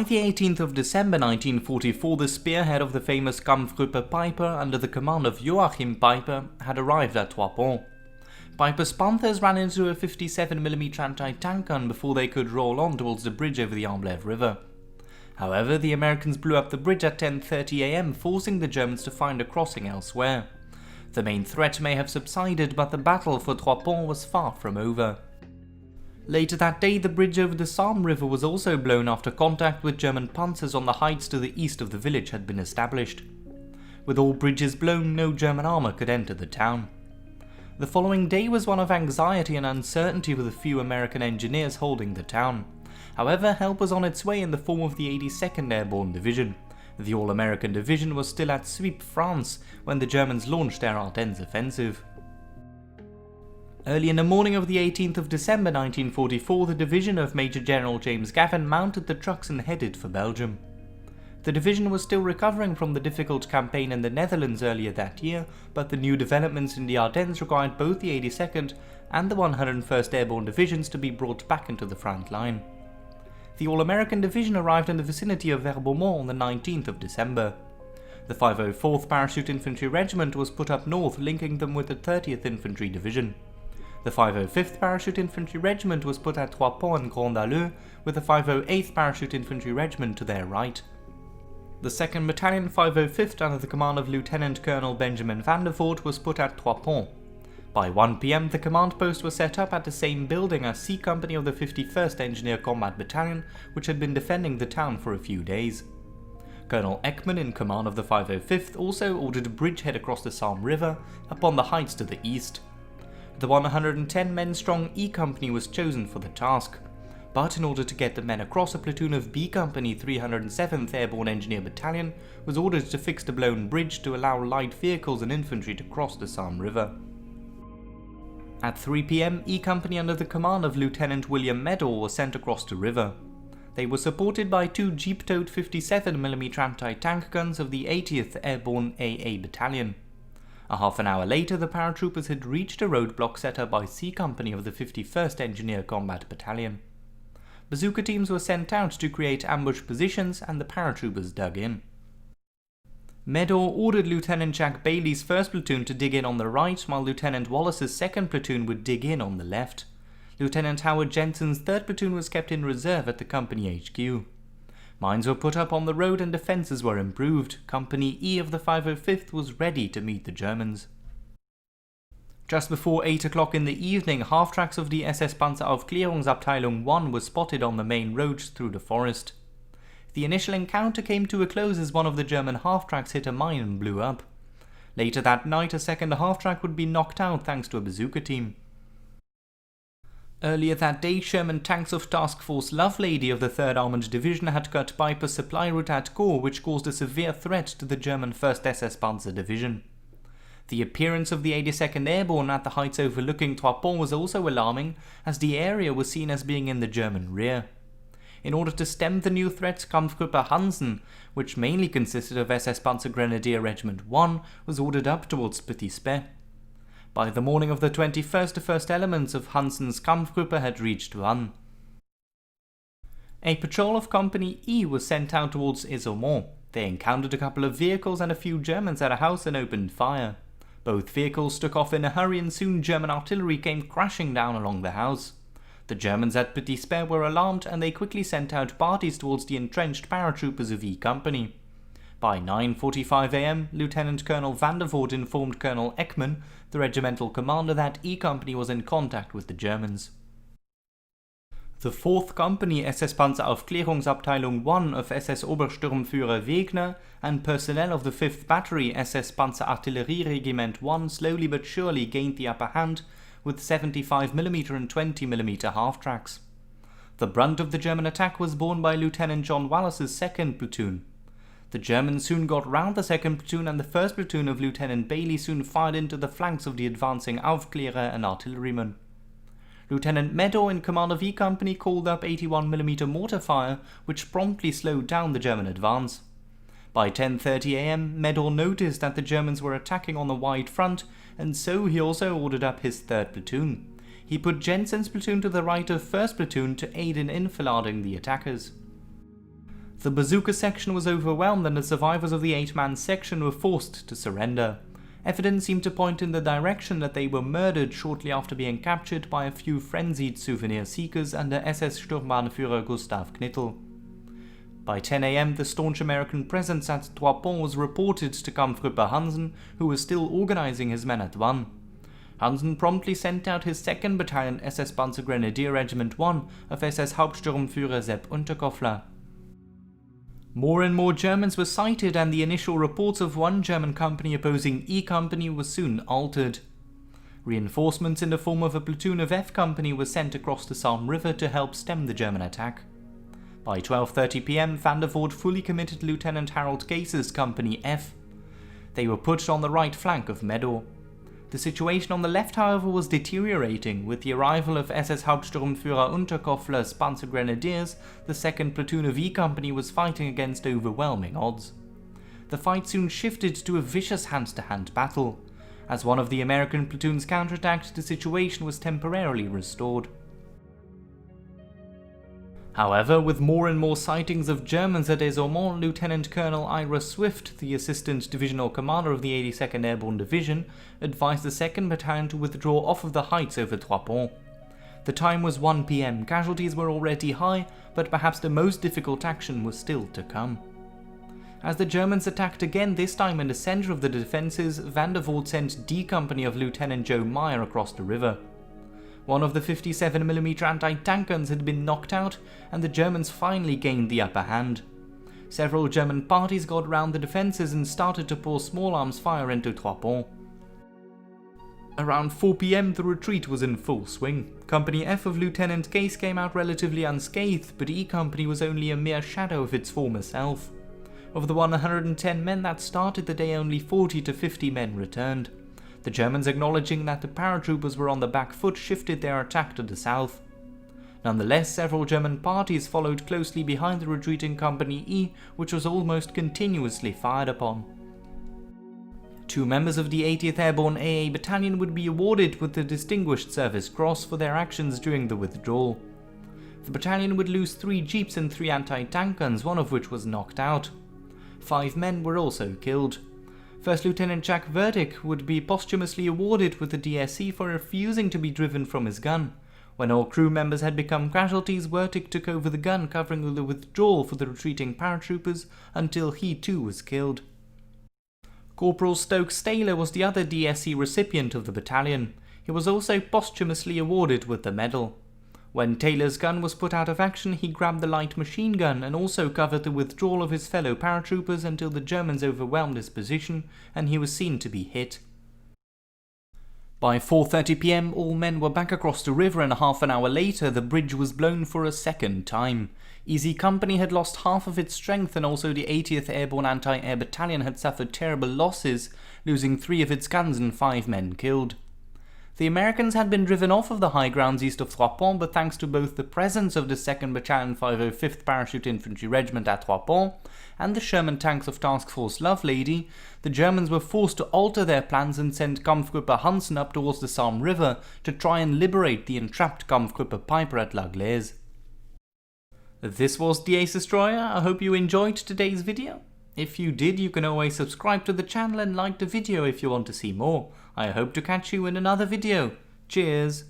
By the 18th of December 1944, the spearhead of the famous Kampfgruppe Piper under the command of Joachim Piper had arrived at Trois-Ponts. Piper's Panthers ran into a 57mm anti-tank gun before they could roll on towards the bridge over the Amblève River. However, the Americans blew up the bridge at 10:30 am, forcing the Germans to find a crossing elsewhere. The main threat may have subsided, but the battle for Trois-Ponts was far from over. Later that day, the bridge over the Sambre River was also blown after contact with German panzers on the heights to the east of the village had been established. With all bridges blown, no German armour could enter the town. The following day was one of anxiety and uncertainty, with a few American engineers holding the town. However, help was on its way in the form of the 82nd Airborne Division. The All-American Division was still at Suippes, France, when the Germans launched their Ardennes offensive. Early in the morning of the 18th of December 1944, the division of Major General James Gavin mounted the trucks and headed for Belgium. The division was still recovering from the difficult campaign in the Netherlands earlier that year, but the new developments in the Ardennes required both the 82nd and the 101st Airborne Divisions to be brought back into the front line. The All-American Division arrived in the vicinity of Verbeumont on the 19th of December. The 504th Parachute Infantry Regiment was put up north, linking them with the 30th Infantry Division. The 505th Parachute Infantry Regiment was put at Trois-Ponts and Grand Alleux, with the 508th Parachute Infantry Regiment to their right. The 2nd Battalion 505th, under the command of Lieutenant Colonel Benjamin van der Voort, was put at Trois-Ponts. By 1 PM, the command post was set up at the same building as C Company of the 51st Engineer Combat Battalion, which had been defending the town for a few days. Colonel Ekman, in command of the 505th, also ordered a bridgehead across the Sambre River, upon the heights to the east. The 110 men strong E Company was chosen for the task, but in order to get the men across, a platoon of B Company 307th Airborne Engineer Battalion was ordered to fix the blown bridge to allow light vehicles and infantry to cross the Sambre River. At 3 PM, E Company under the command of Lieutenant William Medall was sent across the river. They were supported by two jeep-towed 57mm anti-tank guns of the 80th Airborne AA Battalion. A half an hour later, the paratroopers had reached a roadblock set up by C Company of the 51st Engineer Combat Battalion. Bazooka teams were sent out to create ambush positions, and the paratroopers dug in. Medall ordered Lieutenant Jack Bailey's 1st platoon to dig in on the right, while Lieutenant Wallace's 2nd platoon would dig in on the left. Lieutenant Howard Jensen's 3rd platoon was kept in reserve at the company HQ. Mines were put up on the road and defences were improved. Company E of the 505th was ready to meet the Germans. Just before 8 o'clock in the evening, half-tracks of the SS Panzeraufklärungsabteilung 1 were spotted on the main roads through the forest. The initial encounter came to a close as one of the German half-tracks hit a mine and blew up. Later that night, a second half-track would be knocked out thanks to a bazooka team. Earlier that day, Sherman tanks of Task Force Lovelady of the 3rd Armoured Division had cut Piper's supply route at Gore, which caused a severe threat to the German 1st SS Panzer Division. The appearance of the 82nd Airborne at the heights overlooking Trois-Ponts was also alarming, as the area was seen as being in the German rear. In order to stem the new threat, Kampfgruppe Hansen, which mainly consisted of SS Panzer Grenadier Regiment 1, was ordered up towards Petit-Spey. By the morning of the 21st, the first elements of Hansen's Kampfgruppe had reached Vannes. A patrol of Company E was sent out towards Isommont. They encountered a couple of vehicles and a few Germans at a house and opened fire. Both vehicles took off in a hurry, and soon German artillery came crashing down along the house. The Germans at Petit-Spey were alarmed, and they quickly sent out parties towards the entrenched paratroopers of E Company. By 9:45 am, Lieutenant Colonel van der Voort informed Colonel Ekman, the regimental commander, that E Company was in contact with the Germans. The 4th Company SS Panzeraufklärungsabteilung 1 of SS Obersturmführer Wegner and personnel of the 5th Battery SS Panzerartillerieregiment 1 slowly but surely gained the upper hand with 75mm and 20mm half-tracks. The brunt of the German attack was borne by Lieutenant John Wallace's 2nd platoon. The Germans soon got round the 2nd platoon, and the 1st platoon of Lieutenant Bailey soon fired into the flanks of the advancing Aufklärer and artillerymen. Lieutenant Medall, in command of E Company, called up 81mm mortar fire, which promptly slowed down the German advance. By 10:30 am, Medall noticed that the Germans were attacking on the wide front, and so he also ordered up his 3rd platoon. He put Jensen's platoon to the right of 1st platoon to aid in enfilading the attackers. The bazooka section was overwhelmed and the survivors of the 8-man section were forced to surrender. Evidence seemed to point in the direction that they were murdered shortly after being captured by a few frenzied souvenir seekers under SS Sturmbannführer Gustav Knittel. By 10 AM, the staunch American presence at Trois-Ponts was reported to Kampfgruppe Hansen, who was still organizing his men at Vannes. Hansen promptly sent out his 2nd Battalion SS Panzergrenadier Regiment 1 of SS Hauptsturmführer Sepp Unterkoffler. More and more Germans were sighted, and the initial reports of one German company opposing E Company was soon altered. Reinforcements in the form of a platoon of F Company were sent across the Salm River to help stem the German attack. By 12:30 PM, Van der Voort fully committed Lieutenant Harold Case's Company F. They were put on the right flank of Medour. The situation on the left, however, was deteriorating. With the arrival of SS Hauptsturmführer Unterkoffler's Panzergrenadiers, the 2nd platoon of E Company was fighting against overwhelming odds. The fight soon shifted to a vicious hand-to-hand battle. As one of the American platoons counterattacked, the situation was temporarily restored. However, with more and more sightings of Germans at Les Ormonts, Lieutenant Colonel Ira Swift, the Assistant Divisional Commander of the 82nd Airborne Division, advised the 2nd Battalion to withdraw off of the heights over Trois-Ponts. The time was 1 PM, casualties were already high, but perhaps the most difficult action was still to come. As the Germans attacked again, this time in the centre of the defences, Van der Voort sent D Company of Lieutenant Joe Meyer across the river. One of the 57mm anti-tank guns had been knocked out, and the Germans finally gained the upper hand. Several German parties got round the defences and started to pour small arms fire into Trois-Ponts. Around 4 PM, the retreat was in full swing. Company F of Lieutenant Case came out relatively unscathed, but E Company was only a mere shadow of its former self. Of the 110 men that started the day, only 40 to 50 men returned. The Germans, acknowledging that the paratroopers were on the back foot, shifted their attack to the south. Nonetheless, several German parties followed closely behind the retreating Company E, which was almost continuously fired upon. 2 members of the 80th Airborne AA Battalion would be awarded with the Distinguished Service Cross for their actions during the withdrawal. The battalion would lose 3 jeeps and 3 anti-tank guns, one of which was knocked out. 5 men were also killed. First Lieutenant Jack Verdick would be posthumously awarded with the DSC for refusing to be driven from his gun. When all crew members had become casualties, Verdick took over the gun, covering the withdrawal for the retreating paratroopers until he too was killed. Corporal Stokestealer was the other DSC recipient of the battalion. He was also posthumously awarded with the medal. When Taylor's gun was put out of action, he grabbed the light machine gun and also covered the withdrawal of his fellow paratroopers until the Germans overwhelmed his position and he was seen to be hit. By 4:30 PM, all men were back across the river, and half an hour later the bridge was blown for a second time. Easy Company had lost half of its strength, and also the 80th Airborne Anti-Air Battalion had suffered terrible losses, losing 3 of its guns and 5 men killed. The Americans had been driven off of the high grounds east of Trois-Ponts, but thanks to both the presence of the 2nd Battalion 505th Parachute Infantry Regiment at Trois-Ponts and the Sherman tanks of Task Force Lovelady, the Germans were forced to alter their plans and send Kampfgruppe Hansen up towards the Salm River to try and liberate the entrapped Kampfgruppe Piper at La Glaise. This was the Ace Destroyer. I hope you enjoyed today's video. If you did, you can always subscribe to the channel and like the video if you want to see more. I hope to catch you in another video. Cheers!